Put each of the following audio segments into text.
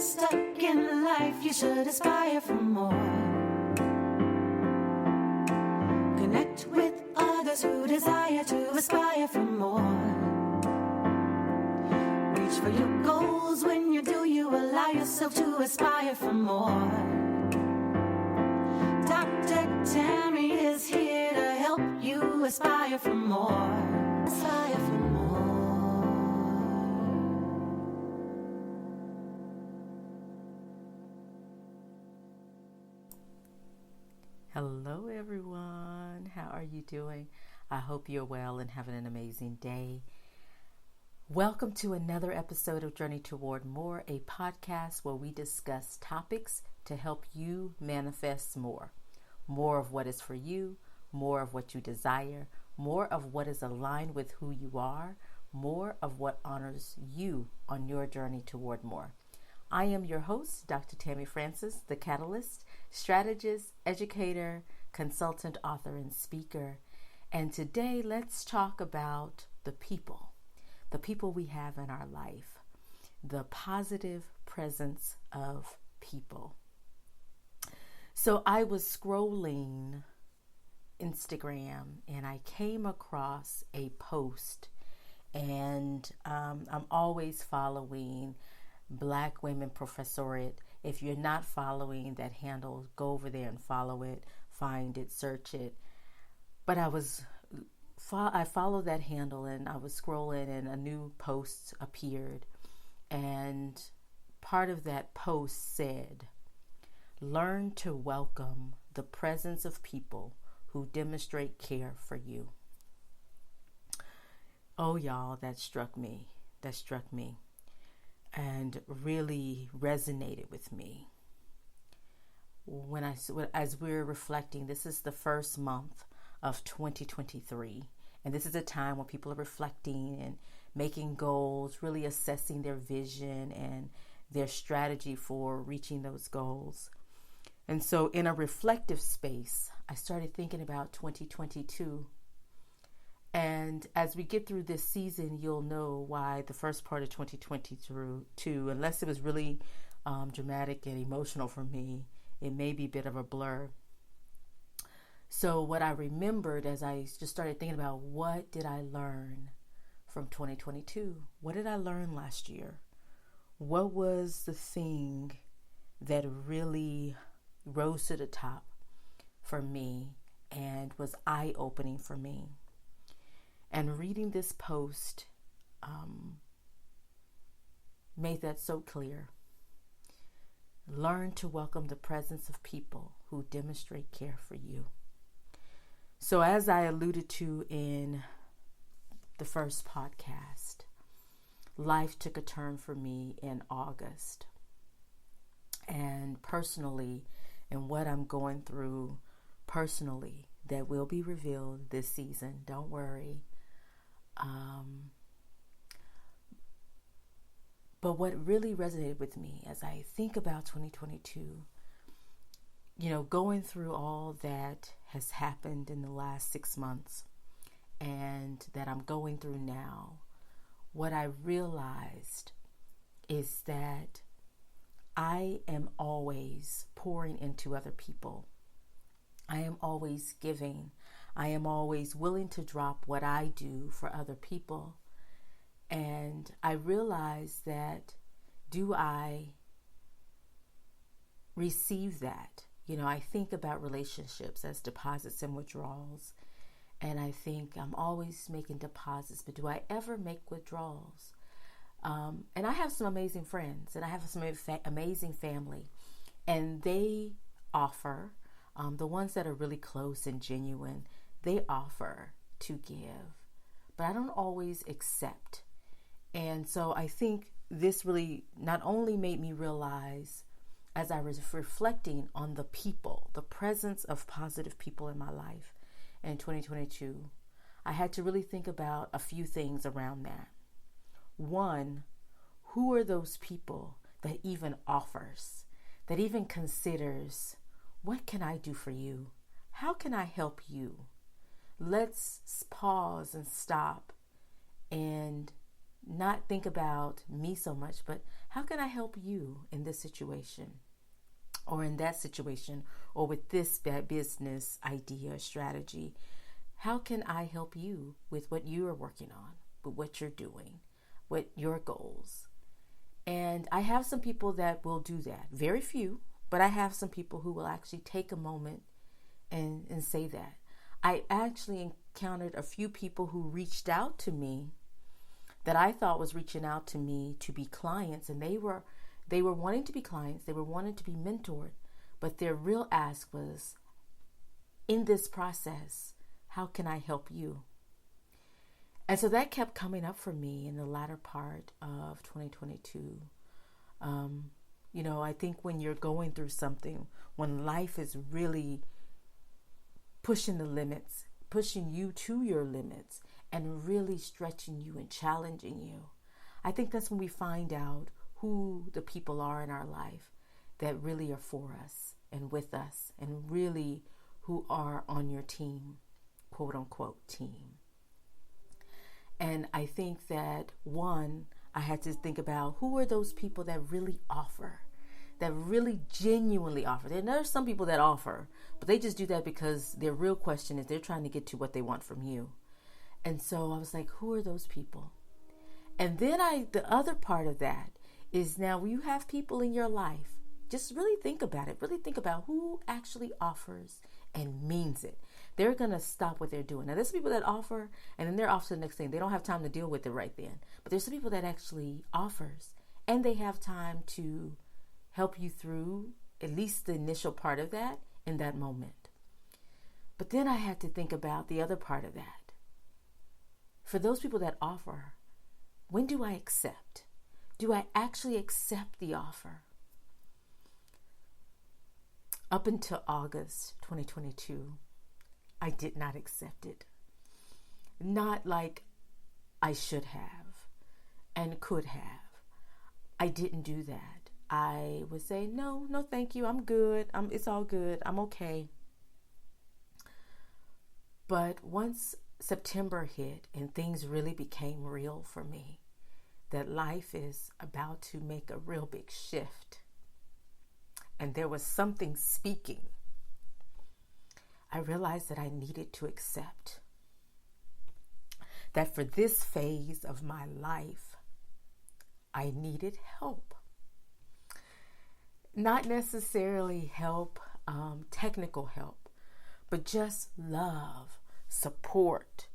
stuck in life, you should aspire for more. Connect with others who desire to aspire for more. Reach for your goals. When you do, you allow yourself to aspire for more. Dr. Tammy is here to help you aspire for more. Aspire for more. Hello everyone, how are you doing? I hope you're well and having an amazing day. Welcome to another episode of Journey Toward More, a podcast where we discuss topics to help you manifest more. More of what is for you, more of what you desire, more of what is aligned with who you are, more of what honors you on your journey toward more. I am your host, Dr. Tammy Francis, the Catalyst, strategist, educator, consultant, author, and speaker. And today, let's talk about the people we have in our life, the positive presence of people. So I was scrolling Instagram and I came across a post, and I'm always following Black Women Professorate. If you're not following that handle, go over there and follow it, find it, search it. But I followed that handle and I was scrolling and a new post appeared. And part of that post said, learn to welcome the presence of people who demonstrate care for you. Oh, y'all, that struck me. And really resonated with me. As we're reflecting, this is the first month of 2023, and this is a time when people are reflecting and making goals, really assessing their vision and their strategy for reaching those goals. And so in a reflective space, I started thinking about 2022. And as we get through this season, you'll know why the first part of 2022, unless it was really dramatic and emotional for me, it may be a bit of a blur. So what I remembered as I just started thinking about, what did I learn from 2022? What did I learn last year? What was the thing that really rose to the top for me and was eye-opening for me? And reading this post made that so clear. Learn to welcome the presence of people who demonstrate care for you. So as I alluded to in the first podcast, life took a turn for me in August. And personally, and what I'm going through personally, that will be revealed this season. Don't worry. But what really resonated with me as I think about 2022, going through all that has happened in the last 6 months and that I'm going through now, what I realized is that I am always pouring into other people. I am always giving. I am always willing to drop what I do for other people. And I realize that, do I receive that? I think about relationships as deposits and withdrawals. And I think I'm always making deposits, but do I ever make withdrawals? And I have some amazing friends and I have some amazing family, and they offer, the ones that are really close and genuine, they offer to give, but I don't always accept. And so I think this really not only made me realize, as I was reflecting on the people, the presence of positive people in my life in 2022, I had to really think about a few things around that. One, who are those people that even offers, that even considers, what can I do for you? How can I help you? Let's pause and stop and not think about me so much, but how can I help you in this situation or in that situation or with this business idea, strategy? How can I help you with what you are working on, with what you're doing, with your goals? And I have some people that will do that. Very few, but I have some people who will actually take a moment and say that. I actually encountered a few people who reached out to me that I thought was reaching out to me to be clients, and they were wanting to be clients, they were wanting to be mentored, but their real ask was, in this process, how can I help you? And so that kept coming up for me in the latter part of 2022. I think when you're going through something, when life is really pushing the limits, pushing you to your limits, and really stretching you and challenging you, I think that's when we find out who the people are in our life that really are for us and with us, and really who are on your team, quote unquote team. And I think that, one, I had to think about who are those people that really offer, that really genuinely offer. There's some people that offer, but they just do that because their real question is they're trying to get to what they want from you. And so I was like, who are those people? And then the other part of that is, now when you have people in your life, just really think about it. Really think about who actually offers and means it. They're going to stop what they're doing. Now, there's some people that offer, and then they're off to the next thing. They don't have time to deal with it right then. But there's some people that actually offers, and they have time to help you through at least the initial part of that in that moment. But then I had to think about the other part of that. For those people that offer, when do I accept? Do I actually accept the offer? Up until August 2022, I did not accept it. Not like I should have and could have. I didn't do that. I would say, no, thank you. I'm good. It's all good. I'm okay. But once September hit and things really became real for me, that life is about to make a real big shift, and there was something speaking, I realized that I needed to accept that for this phase of my life, I needed help. Not necessarily help, technical help, but just love, support.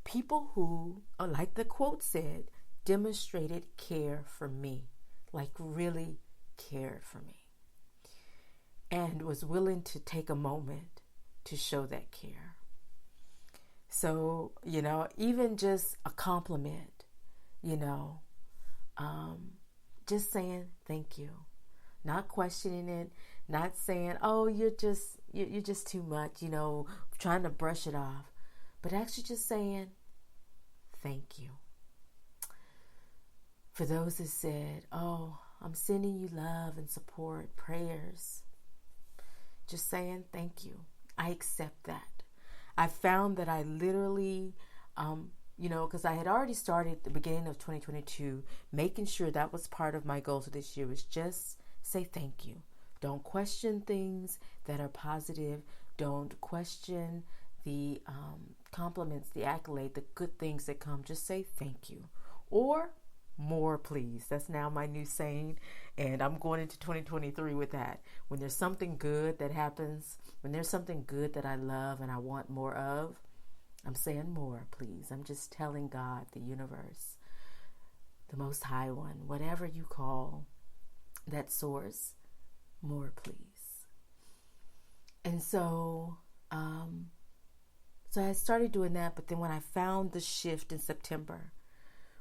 People who, like the quote said, demonstrated care for me, like really cared for me, and was willing to take a moment to show that care. So, even just a compliment, just saying thank you, not questioning it, not saying, oh, you're just too much, trying to brush it off, but actually just saying thank you. For those that said, oh, I'm sending you love and support, prayers, just saying thank you. I accept that. I found that I literally, because I had already started at the beginning of 2022, making sure that was part of my goals for this year, was just say thank you. Don't question things that are positive. Don't question the compliments, the accolade, the good things that come. Just say thank you. Or more, please. That's now my new saying, and I'm going into 2023 with that. When there's something good that happens, when there's something good that I love and I want more of, I'm saying more, please. I'm just telling God, the universe, the Most High One, whatever you call that source, more, please. And so I started doing that, but then when I found the shift in September,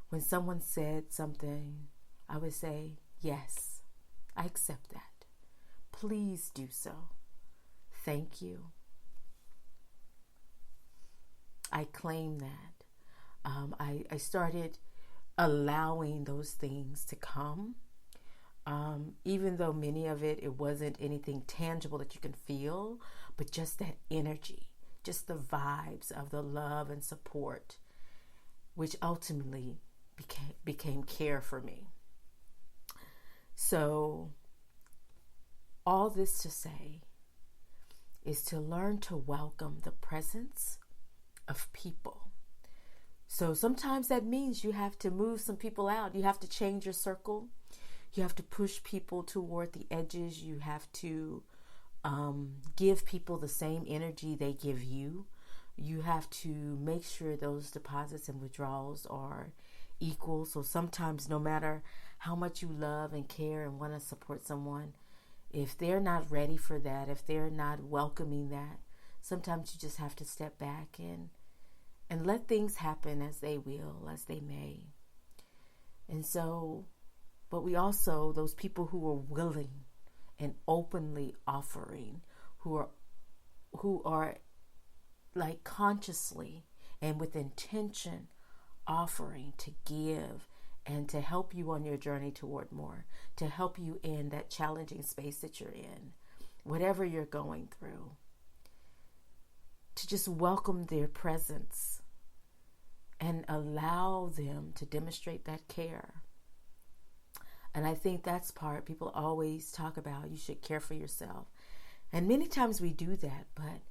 when someone said something, I would say, yes, I accept that. Please do so. Thank you. I claim that. I started allowing those things to come, even though many of it wasn't anything tangible that you can feel, but just that energy, just the vibes of the love and support, which ultimately became care for me. So all this to say is to learn to welcome the presence of people. So sometimes that means you have to move some people out. You have to change your circle. You have to push people toward the edges. You have to give people the same energy they give you. You have to make sure those deposits and withdrawals are equal. So sometimes no matter how much you love and care and want to support someone, if they're not ready for that, if they're not welcoming that, sometimes you just have to step back and let things happen as they will, as they may. And so, but we also, those people who are willing and openly offering, who are like consciously and with intention offering to give and to help you on your journey toward more, to help you in that challenging space that you're in, whatever you're going through, to just welcome their presence and allow them to demonstrate that care. And I think that's part people always talk about. You should care for yourself. And many times we do that, but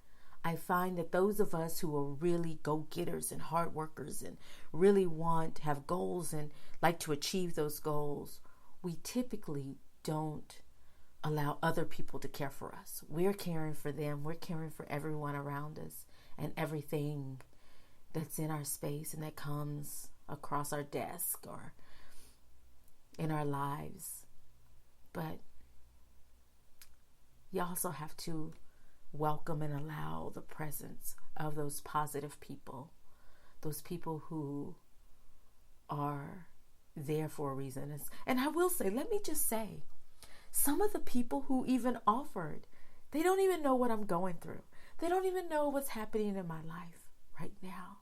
I find that those of us who are really go-getters and hard workers and really have goals and like to achieve those goals, we typically don't allow other people to care for us. We're caring for them. We're caring for everyone around us and everything that's in our space and that comes across our desk or in our lives. But you also have to welcome and allow the presence of those positive people, those people who are there for a reason. And I will say, let me just say, some of the people who even offered, they don't even know what I'm going through. They don't even know what's happening in my life right now.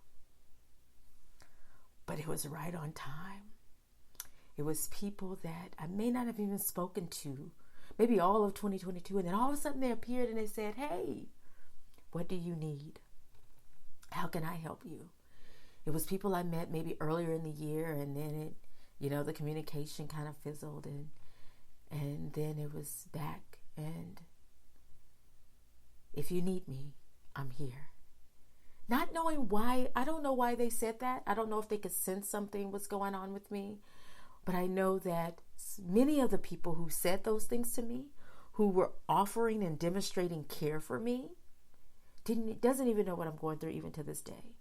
But it was right on time. It was people that I may not have even spoken to, maybe all of 2022. And then all of a sudden they appeared and they said, hey, what do you need? How can I help you? It was people I met maybe earlier in the year, and then the communication kind of fizzled, and then it was back. And if you need me, I'm here. Not knowing why, I don't know why they said that. I don't know if they could sense something was going on with me. But I know that many of the people who said those things to me, who were offering and demonstrating care for me, doesn't even know what I'm going through even to this day.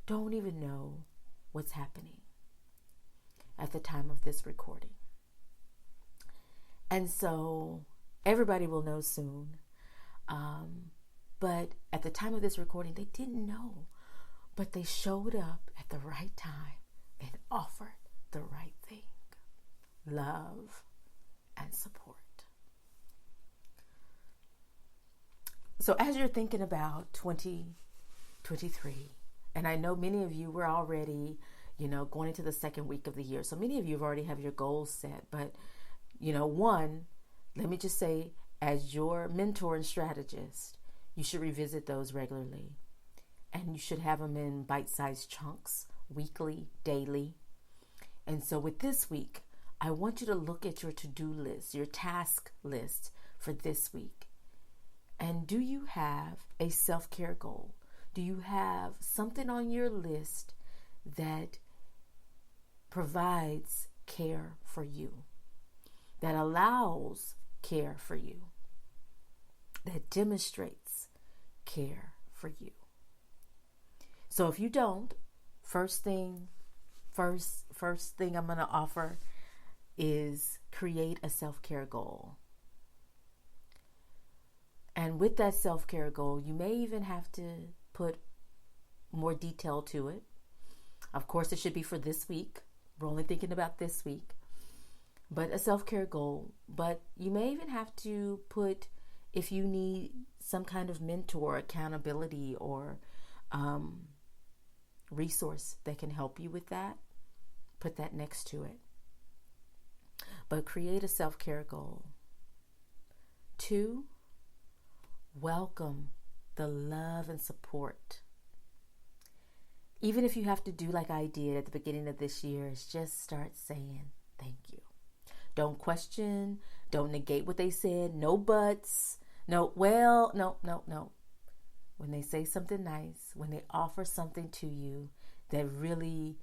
Don't even know what's happening at the time of this recording. And so everybody will know soon. But at the time of this recording, they didn't know. But they showed up at the right time and offered the right thing. Love and support. So as you're thinking about 2023, and I know many of you were already, going into the second week of the year. So many of you already have your goals set. But, one, let me just say, as your mentor and strategist, you should revisit those regularly. And you should have them in bite-sized chunks, weekly, daily. And so with this week, I want you to look at your to-do list, your task list for this week. And do you have a self-care goal? Do you have something on your list that provides care for you, that allows care for you, that demonstrates care for you? So if you don't, first thing I'm going to offer is create a self-care goal. And with that self-care goal, you may even have to put more detail to it. Of course, it should be for this week. We're only thinking about this week. But a self-care goal. But you may even have to put, if you need some kind of mentor, accountability, or resource that can help you with that, put that next to it. But create a self-care goal. 2, welcome the love and support. Even if you have to do like I did at the beginning of this year, is just start saying thank you. Don't question. Don't negate what they said. No buts. No, well, no. When they say something nice, when they offer something to you that really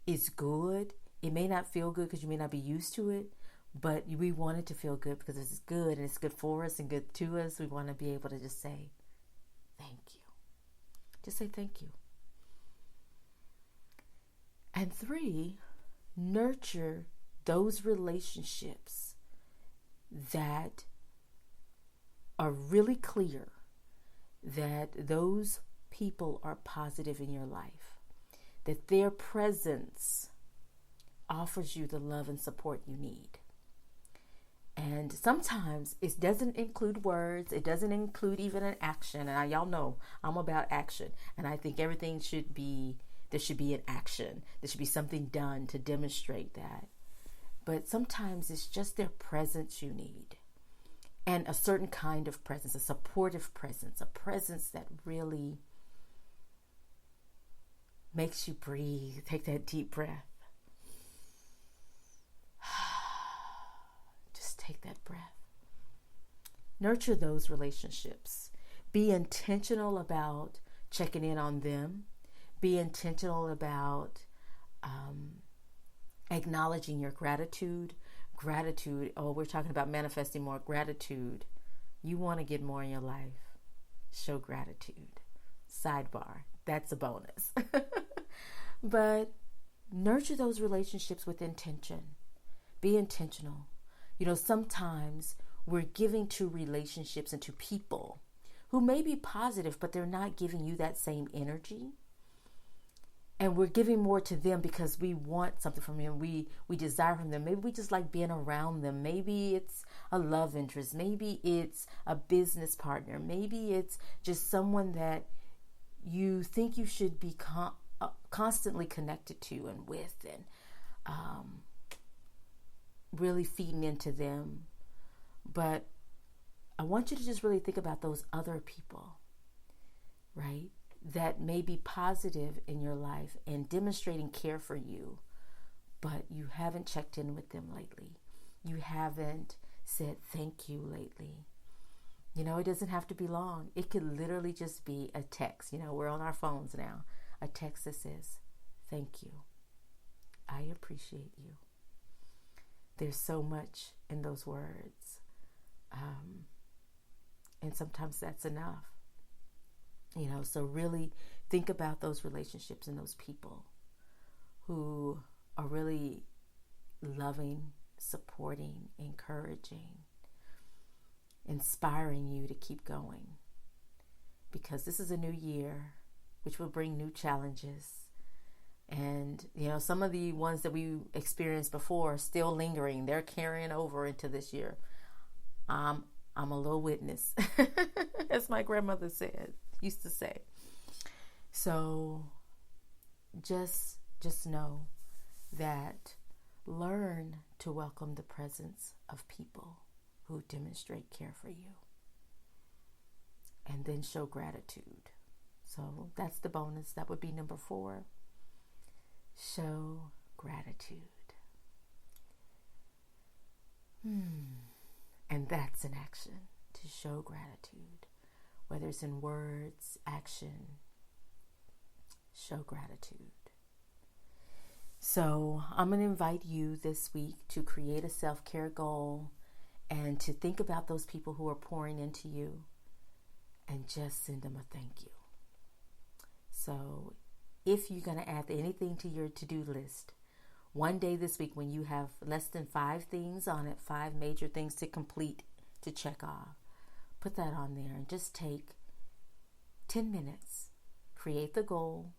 is good, it may not feel good because you may not be used to it, but we want it to feel good because it's good and it's good for us and good to us. We want to be able to just say thank you. Just say thank you. And 3, nurture those relationships that are really clear that those people are positive in your life, that their presence offers you the love and support you need. And sometimes it doesn't include words. It doesn't include even an action. And y'all know I'm about action. And I think everything there should be an action. There should be something done to demonstrate that. But sometimes it's just their presence you need. And a certain kind of presence, a supportive presence, a presence that really makes you breathe. Take that deep breath. Just take that breath. Nurture those relationships. Be intentional about checking in on them. Be intentional about acknowledging your gratitude. Gratitude. Oh, we're talking about manifesting more gratitude. You want to get more in your life. Show gratitude. Sidebar. That's a bonus. But nurture those relationships with intention. Be intentional. Sometimes we're giving to relationships and to people who may be positive, but they're not giving you that same energy. And we're giving more to them because we want something from them. We desire from them. Maybe we just like being around them. Maybe it's a love interest. Maybe it's a business partner. Maybe it's just someone that you think you should be constantly connected to and with, and really feeding into them. But I want you to just really think about those other people, right? That may be positive in your life and demonstrating care for you, but you haven't checked in with them lately. You haven't said thank you lately. It doesn't have to be long. It could literally just be a text. We're on our phones now. A text that says, thank you. I appreciate you. There's so much in those words. And sometimes that's enough. So really think about those relationships and those people who are really loving, supporting, encouraging, inspiring you to keep going. Because this is a new year, which will bring new challenges. And, some of the ones that we experienced before are still lingering. They're carrying over into this year. I'm a little witness, as my grandmother used to say. So just know that learn to welcome the presence of people who demonstrate care for you, and then show gratitude. So that's the bonus. That would be number 4. Show gratitude. And that's an action, to show gratitude. Whether it's in words, action, show gratitude. So I'm going to invite you this week to create a self-care goal and to think about those people who are pouring into you and just send them a thank you. So if you're going to add anything to your to-do list, one day this week when you have less than 5 things on it, 5 major things to complete, to check off, put that on there and just take 10 minutes, create the goal,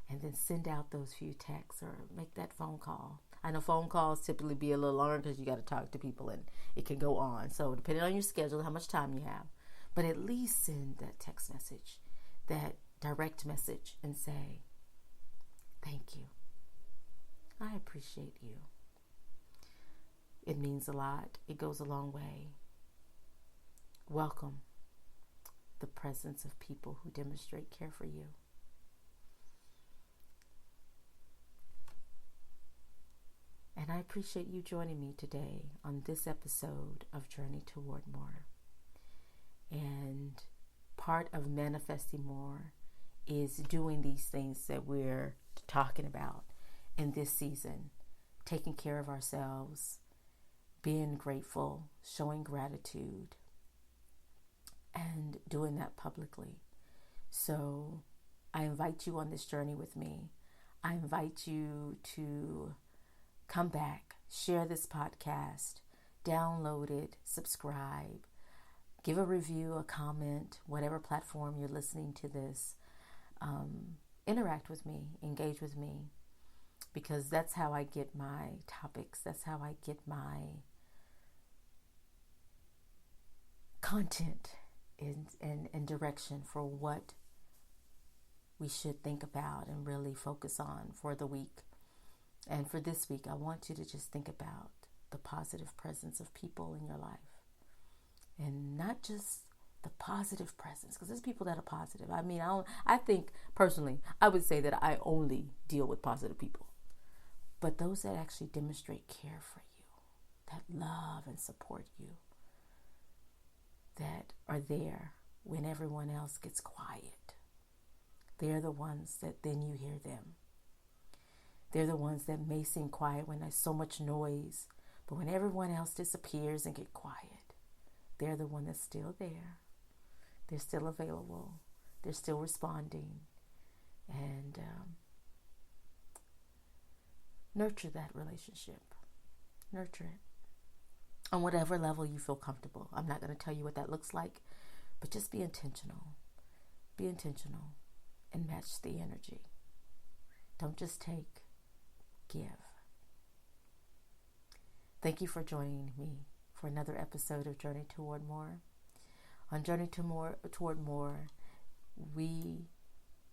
and then send out those few texts or make that phone call. I know phone calls typically be a little longer because you got to talk to people and it can go on. So depending on your schedule, how much time you have, but at least send that text message, that direct message, and say, thank you. I appreciate you. It means a lot. It goes a long way. Welcome the presence of people who demonstrate care for you. And I appreciate you joining me today on this episode of Journey Toward More. And part of manifesting more is doing these things that we're talking about in this season. Taking care of ourselves, being grateful, showing gratitude, and doing that publicly. So I invite you on this journey with me. I invite you to come back, share this podcast, download it, subscribe, give a review, a comment, whatever platform you're listening to this. Interact with me, engage with me, because that's how I get my topics. That's how I get my content and direction for what we should think about and really focus on for the week. And for this week, I want you to just think about the positive presence of people in your life. And not just the positive presence, because there's people that are positive. I mean, I think personally, I would say that I only deal with positive people. But those that actually demonstrate care for you, that love and support you, that are there when everyone else gets quiet. They're the ones that then you hear them. They're the ones that may seem quiet when there's so much noise, but when everyone else disappears and get quiet, they're the one that's still there. They're still available. They're still responding. And nurture that relationship. Nurture it. On whatever level you feel comfortable. I'm not going to tell you what that looks like, but just be intentional. Be intentional and match the energy. Don't just take, give. Thank you for joining me for another episode of Journey Toward More. On Journey Toward More, we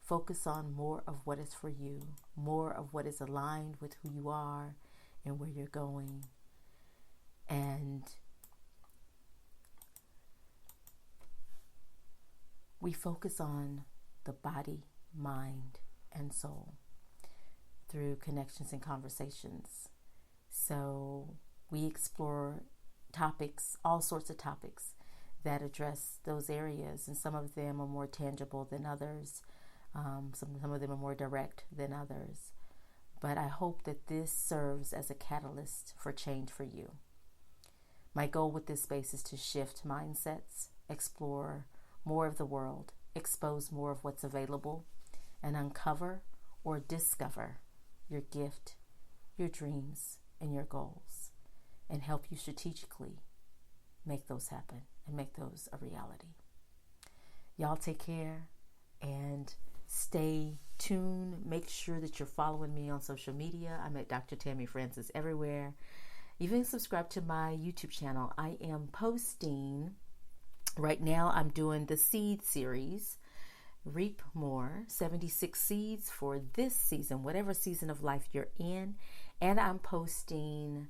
focus on more of what is for you, more of what is aligned with who you are and where you're going. And we focus on the body, mind, and soul through connections and conversations. So we explore topics, all sorts of topics that address those areas, and some of them are more tangible than others. Some of them are more direct than others. But I hope that this serves as a catalyst for change for you. My goal with this space is to shift mindsets, explore more of the world, expose more of what's available, and uncover or discover your gift, your dreams, and your goals, and help you strategically make those happen and make those a reality. Y'all take care and stay tuned. Make sure that you're following me on social media. I'm at Dr. Tammy Francis everywhere. Even subscribe to my YouTube channel. I am posting, right now I'm doing the seed series, Reap More, 76 seeds for this season, whatever season of life you're in. And I'm posting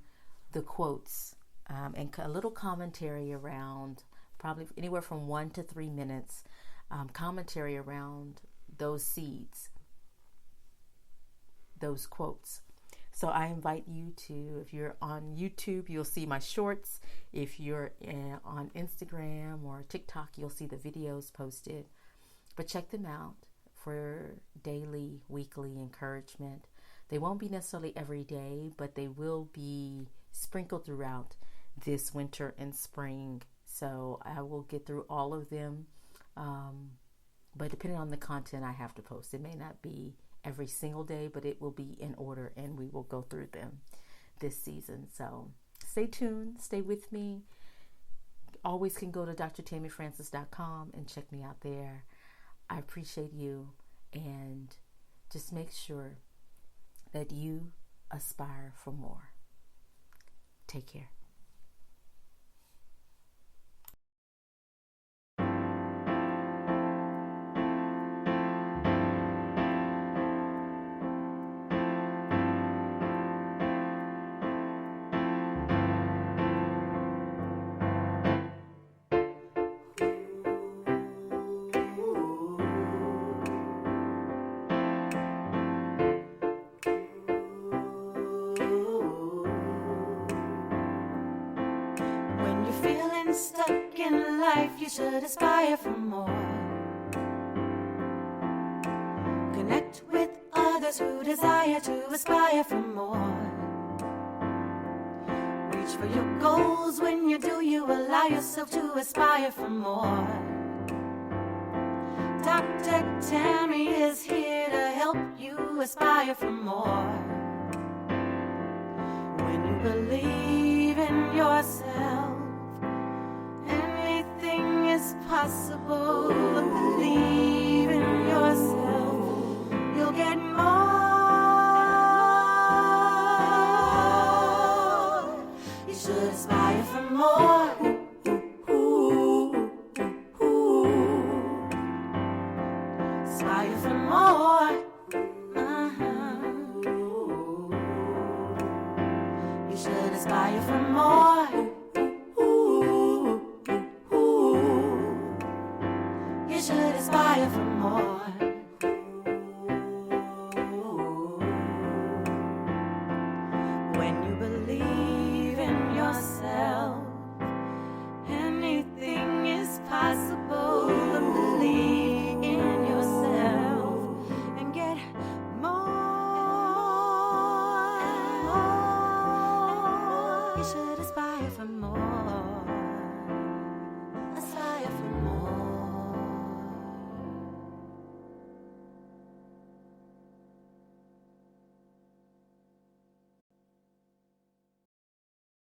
the quotes and a little commentary around, probably anywhere from 1 to 3 minutes, commentary around those seeds, those quotes. So I invite you to, if you're on YouTube, you'll see my shorts. If you're on Instagram or TikTok, you'll see the videos posted. But check them out for daily, weekly encouragement. They won't be necessarily every day, but they will be sprinkled throughout this winter and spring. So I will get through all of them. But depending on the content I have to post, it may not be every single day, but it will be in order and we will go through them this season. So stay tuned, stay with me. Always can go to drtammyfrancis.com and check me out there. I appreciate you, and just make sure that you aspire for more. Take care. stuck in life, you should aspire for more. Connect with others who desire to aspire for more. Reach for your goals. When you do, you allow yourself to aspire for more. Dr. Tammy is here to help you aspire for more. When you believe in yourself, anything is possible. Believe in yourself, you'll get more. You should aspire for more. Aspire for more. You should aspire for more. You should aspire for more.